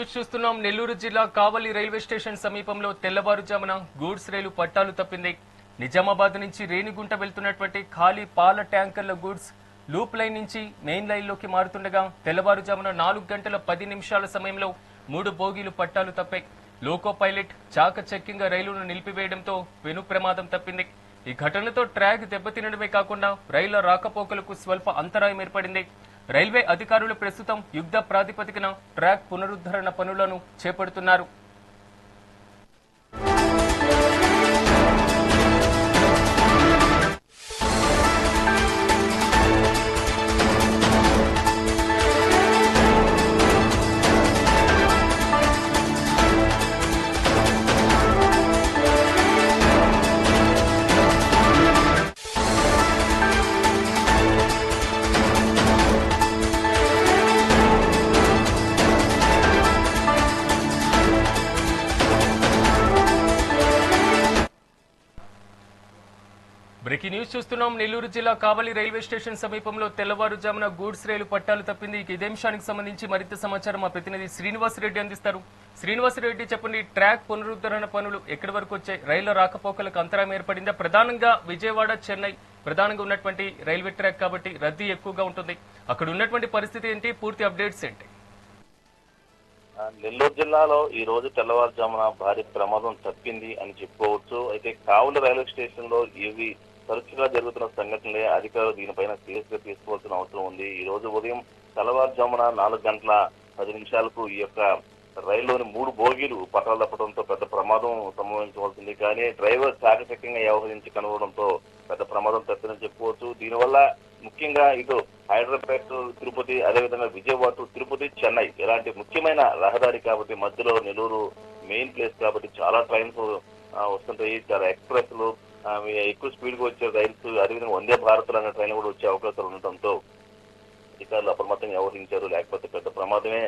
News చూస్తున్నాం. నెల్లూరు జిల్లా కావలి railway station సమీపంలో తెల్లవారుజామున గూడ్స్ రైలు పట్టాలు తప్పింది. నిజామాబాద్ నుంచి రేణిగుంట వెళ్తున్నటువంటి ఖాళీ పాల ట్యాంకర్ల గూడ్స్ లూప్ లైన్ నుంచి మెయిన్ లైన్లోకి మారుతుండగా తెల్లవారుజామున 4 గంటల 10 నిమిషాల సమయంలో 3 బోగీలు పట్టాలు తప్పాయి. లోకో పైలట్ చాకచక్యంగా రైలును నిలిపివేయడంతో పెను ప్రమాదం తప్పింది. ఈ ఘటనతో ట్రాక్ దెబ్బతినడమే కాకుండా రైళ్ల రాకపోకలకు స్వల్ప అంతరాయం ఏర్పడింది. రైల్వే అధికారులు ప్రస్తుతం యుద్ధ ప్రాతిపదికన ట్రాక్ పునరుద్ధరణ పనులను చేపడుతున్నారు. బ్రేకింగ్ న్యూస్ చూస్తున్నాం. నెల్లూరు జిల్లా కావలి రైల్వే స్టేషన్ సమీపంలో తెల్లవారుజామున గూడ్స్ రైలు పట్టాలు తప్పింది. ఇదే అంశానికి సంబంధించి మరింత సమాచారం మా ప్రతినిధి శ్రీనివాసరెడ్డి అందిస్తారు. శ్రీనివాసరెడ్డి, చెప్పండి, ట్రాక్ పునరుద్ధరణ పనులు ఎక్కడి వరకు వచ్చాయి? రైళ్ల రాకపోకలకు అంతరాయం ఏర్పడిందా? ప్రధానంగా విజయవాడ, చెన్నై ప్రధానంగా ఉన్నటువంటి రైల్వే ట్రాక్ కాబట్టి రద్దీ ఎక్కువగా ఉంటుంది. అక్కడ ఉన్నటువంటి పరిస్థితి ఏంటి? పూర్తి అప్డేట్స్ ఏంటి? నెల్లూరు జిల్లాలో ఈ రోజు తెల్లవారుజామున భారీ ప్రమాదం తప్పింది అని చెప్పుకోవచ్చు. అయితే కావలి రైల్వే స్టేషన్ లో ఇవి తరచుగా జరుగుతున్న సంఘటనలే అధికారులు దీనిపైన సీరియస్ గా తీసుకోవాల్సిన అవసరం ఉంది. ఈ రోజు ఉదయం తెల్లవారుజామున 4 గంటల 10 నిమిషాలకు ఈ యొక్క రైల్లోని 3 బోగీలు పట్టాలు తప్పడంతో పెద్ద ప్రమాదం సంభవించవలసింది. కానీ డ్రైవర్ చాకచక్యంగా వ్యవహరించి కనుగొనడంతో పెద్ద ప్రమాదం తప్పిందని చెప్పుకోవచ్చు. దీనివల్ల ముఖ్యంగా ఇటు హైదరాబాద్ తిరుపతి, అదేవిధంగా విజయవాడ తిరుపతి, చెన్నై ఇలాంటి ముఖ్యమైన రహదారి కాబట్టి మధ్యలో నెల్లూరు మెయిన్ ప్లేస్ కాబట్టి చాలా ట్రైన్స్ వస్తుంటాయి. చాలా ఎక్స్ప్రెస్లు, ఎక్కువ స్పీడ్ గా వచ్చే రైల్స్, అదేవిధంగా వందే భారత్ అనే ట్రైన్ కూడా వచ్చే అవకాశాలు ఉండటంతో అధికారులు అప్రమత్తంగా వ్యవహరించారు. లేకపోతే పెద్ద ప్రమాదమే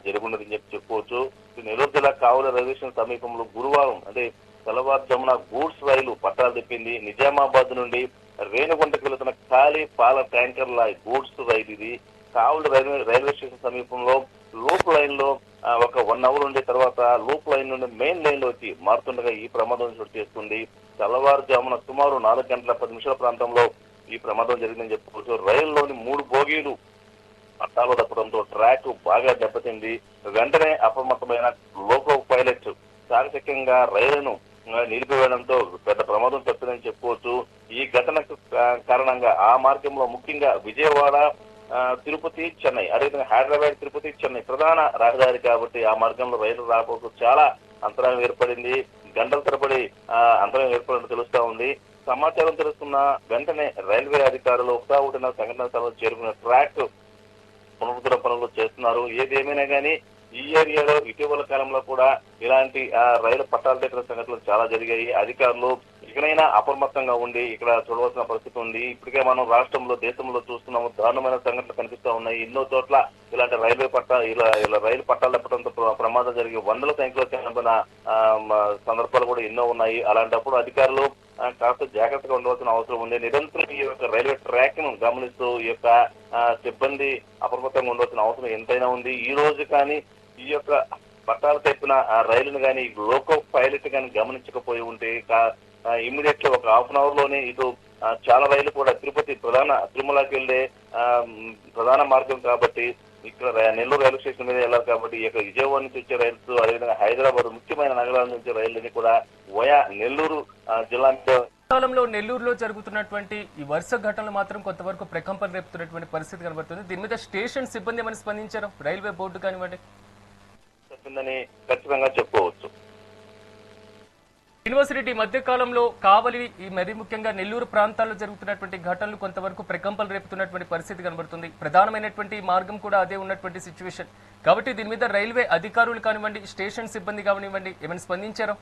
జరుగుండదని చెప్పుకోవచ్చు. నెల్లూరు జిల్లా కావలి రైల్వే స్టేషన్ సమీపంలో గురువారం అంటే తెల్లవారుజామున గూడ్స్ రైలు పట్టాలు తెప్పింది. నిజామాబాద్ నుండి రేణిగుంటకు వెళుతున్న ఖాళీ పాల ట్యాంకర్ల గూడ్స్ రైలు ఇది. కావలి రైల్వే స్టేషన్ సమీపంలో లూప్ లైన్ లో ఒక 1 అవర్ ఉండే తర్వాత లూప్ లైన్ నుండి మెయిన్ లైన్ లోకి మారుతుండగా ఈ ప్రమాదం చోటు చేసుకుంది. తెల్లవారుజామున సుమారు 4 గంటల 10 నిమిషాల ప్రాంతంలో ఈ ప్రమాదం జరిగిందని చెప్పుకోవచ్చు. రైలులోని 3 బోగీలు పట్టాలు తప్పడంతో ట్రాక్ బాగా దెబ్బతింది. వెంటనే అప్రమత్తమైన లోకో పైలట్ చాకచక్యంగా రైలును నిలిపివేయడంతో పెద్ద ప్రమాదం తప్పిందని చెప్పుకోవచ్చు. ఈ ఘటనకు కారణంగా ఆ మార్గంలో ముఖ్యంగా విజయవాడ, తిరుపతి, చెన్నై, అదేవిధంగా హైదరాబాద్, తిరుపతి, చెన్నై ప్రధాన రహదారి కాబట్టి ఆ మార్గంలో రైలు రాకపోతే చాలా అంతరాయం ఏర్పడింది. గంటల తరబడి అంతరాయం ఏర్పడినట్టు తెలుస్తా ఉంది. సమాచారం తెలుసుకున్న వెంటనే రైల్వే అధికారులు ఒకటా సంఘటన స్థలంలో చేరుకున్న ట్రాక్ పునరుద్ధరణ పనులు చేస్తున్నారు. ఏదేమైనా కానీ ఈ ఏరియాలో ఇటీవల కాలంలో కూడా ఇలాంటి రైలు పట్టాలు తెచ్చిన సంఘటనలు చాలా జరిగాయి. అధికారులు ఇకనైనా అప్రమత్తంగా ఉండి ఇక్కడ చూడవలసిన పరిస్థితి ఉంది. ఇప్పటికే మనం రాష్ట్రంలో, దేశంలో చూస్తున్నాము, దారుణమైన సంఘటనలు కనిపిస్తా ఉన్నాయి. ఎన్నో చోట్ల ఇలాంటి ఇలా రైలు పట్టాలు తప్పడంతో ప్రమాదం జరిగి 100ల సంఖ్యలో చనిపోయిన సందర్భాలు కూడా ఎన్నో ఉన్నాయి. అలాంటప్పుడు అధికారులు కాస్త జాగ్రత్తగా ఉండవలసిన అవసరం ఉంది. నిరంతరం ఈ యొక్క రైల్వే ట్రాక్ ను గమనిస్తూ ఈ యొక్క సిబ్బంది అప్రమత్తంగా ఉండవలసిన అవసరం ఎంతైనా ఉంది. ఈ రోజు కానీ ఈ యొక్క పట్టాలు తెప్పిన రైలును కానీ లోకో పైలట్ కానీ గమనించకపోయి ఉంటే ఇమ్మీడియట్ ఒక హాఫ్ అన్ అవర్ లోనే ఇటు చాలా రైలు కూడా తిరుమలకి వెళ్లే ప్రధాన మార్గం కాబట్టి ఇక్కడ నెల్లూరు రైల్వే స్టేషన్ మీద వెళ్ళాలి కాబట్టి ఈ యొక్క విజయవాడ నుంచి వచ్చే రైల్స్, అదేవిధంగా హైదరాబాద్ ముఖ్యమైన నగరాల నుంచి రైళ్లని కూడా వయా నెల్లూరు జిల్లా కాలంలో నెల్లూరులో జరుగుతున్నటువంటి ఈ వరుస ఘటనలు మాత్రం కొంతవరకు ప్రకంపన రేపుతున్నటువంటి పరిస్థితి కనబడుతుంది. దీని మీద స్టేషన్ సిబ్బంది ఏమైనా స్పందించారు? రైల్వే బోర్డు కానివ్వండి చెప్పిందని ఖచ్చితంగా చెప్పుకోవచ్చు. యూనివర్సిటీ మధ్య కాలంలో కావలి, మరీ ముఖ్యంగా నెల్లూరు ప్రాంతాల్లో జరుగుతున్నటువంటి ఘటనలు కొంతవరకు ప్రకంపనలు రేపుతున్నటువంటి పరిస్థితి కనబడుతుంది. ప్రధానమైనటువంటి మార్గం కూడా అదే ఉన్నటువంటి సిచ్యువేషన్ కాబట్టి దీని మీద రైల్వే అధికారులు కానివ్వండి, స్టేషన్ సిబ్బంది కానివ్వండి ఏమైనా స్పందించారో?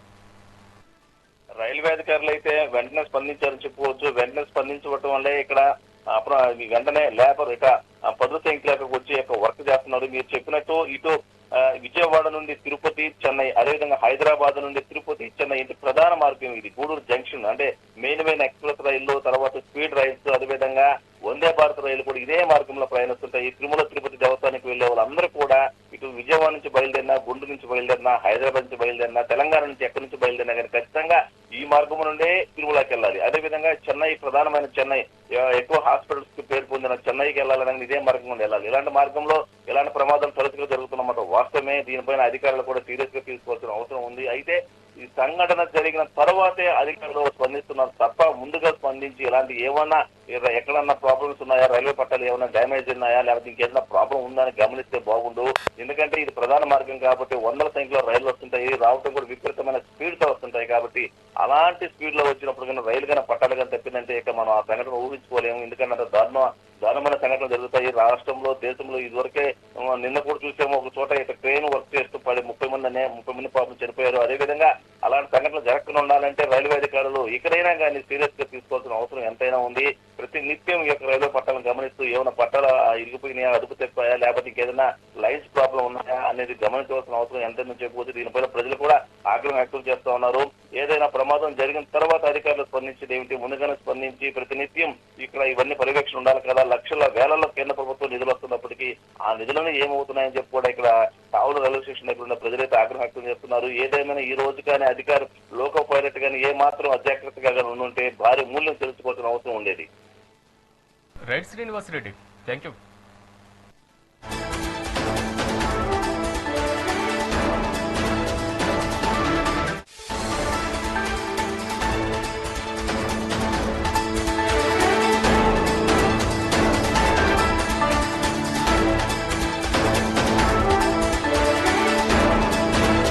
రైల్వే అధికారులు అయితే వెంటనే స్పందించారని చెప్పుకోవచ్చు. వెంటనే స్పందించడం వల్లే ఇక్కడ వెంటనే లేబర్ ఇక 10వ సంఖ్యలోకి వచ్చి వర్క్ చేస్తున్నారు. మీరు చెప్పినట్టు ఇటు విజయవాడ నుండి తిరుపతి, చెన్నై, అదేవిధంగా హైదరాబాద్ నుండి తిరుపతి, చెన్నై ఇంటి ప్రధాన మార్గం ఇది. గూడూరు జంక్షన్ అంటే మెయిన్ ఎక్స్ప్రెస్ రైళ్లు, తర్వాత స్పీడ్ రైల్స్, అదేవిధంగా వందే భారత్ రైలు కూడా ఇదే మార్గంలో ప్రయాణిస్తుంటాయి. తిరుమల తిరుపతి దేవస్థానానికి వెళ్లే వాళ్ళందరూ కూడా ఇటు విజయవాడ నుంచి బయలుదేరిన గుంటూరు నుంచి బయలుదేరినా, హైదరాబాద్ నుంచి బయలుదేరినా, తెలంగాణ నుంచి ఎక్కడి నుంచి బయలుదేరినా కానీ ఖచ్చితంగా ఈ మార్గం నుండే తిరుమలకి వెళ్ళాలి. అదేవిధంగా చెన్నై, ప్రధానమైన చెన్నై, ఎక్కువ హాస్పిటల్స్ కి పేరు పొందిన చెన్నైకి వెళ్ళాలని ఇదే మార్గం నుండి వెళ్ళాలి. ఇలాంటి మార్గంలో ఇలాంటి ప్రమాదాలు తరచుగా జరుగుతున్నమాట వాస్తవమే. దీనిపైన అధికారులు కూడా సీరియస్ గా తీసుకోవాల్సిన అవసరం ఉంది. అయితే ఈ సంఘటన జరిగిన తర్వాతే అధికారులు స్పందిస్తున్నారు తప్ప ముందుగా స్పందించి ఇలాంటి ఏమన్నా ఎక్కడన్నా ప్రాబ్లమ్స్ ఉన్నాయా, రైల్వే పట్టాలు ఏమైనా డ్యామేజ్ ఉన్నాయా, లేకపోతే ఇంకేదైనా ప్రాబ్లం ఉందా అని గమనిస్తే బాగుండు. ఎందుకంటే ఇది ప్రధాన మార్గం కాబట్టి వందల సంఖ్యలో రైళ్లు వస్తుంటాయి, రావడం కూడా విపరీతమైన స్పీడ్ తో వస్తుంటాయి. కాబట్టి అలాంటి స్పీడ్ లో వచ్చినప్పుడు కానీ రైలు కానీ పట్టాలు కానీ తప్పిందంటే ఇక మనం ఆ సంఘటన ఊహించుకోలేము. ఎందుకంటే అంత దారుణమైన సంఘటనలు జరుగుతాయి రాష్ట్రంలో, దేశంలో. ఇదివరకే నిన్న కూడా చూసాము, ఒక చోట ఇక ట్రైన్ వర్క్ చేస్తూ 30 మంది పాపం చనిపోయారు. అదేవిధంగా అలాంటి సంఘటనలు జరగకుండా ఉండాలంటే రైల్వే అధికారులు ఇకనైనా కానీ సీరియస్ గా తీసుకోవాల్సిన అవసరం ఎంతైనా ఉంది. ప్రతి నిత్యం ఈ యొక్క రైల్వే పట్టాలను గమనిస్తూ ఏమైనా పట్టాలు ఇరిగిపోయినాయా, అదుపు తప్పాయా, లేకపోతే ఇంకేదైనా లైన్స్ ప్రాబ్లం ఉన్నాయా అనేది గమనించవలసిన అవసరం ఎంతైనా చెప్పవచ్చు. దీనిపైన ప్రజలు కూడా ఆగ్రహం వ్యక్తం చేస్తా ఉన్నారు. ఏదైనా ప్రమాదం జరిగిన తర్వాత అధికారులు స్పందించేది ఏమిటి, ముందుగానే స్పందించి ప్రతినిత్యం ఇక్కడ ఇవన్నీ పర్యవేక్షణ ఉండాలి కదా. లక్షల వేలలో కేంద్ర ప్రభుత్వం నిధులు వస్తున్నప్పటికీ ఆ నిధులను ఏమవుతున్నాయని చెప్పి కూడా ఇక్కడ కావులు రైల్వే స్టేషన్ దగ్గర ఉన్న ప్రజలైతే ఆగ్రహం వ్యక్తం చేస్తున్నారు. ఏదేమైనా ఈ రోజు కానీ అధికారులు లోకో పైలట్ కానీ ఏ మాత్రం అజాగ్రత్తగా ఉంటే భారీ మూల్యం తెలుసుకోవాల్సిన అవసరం ఉండేది. Right Srinivas Reddy, thank you.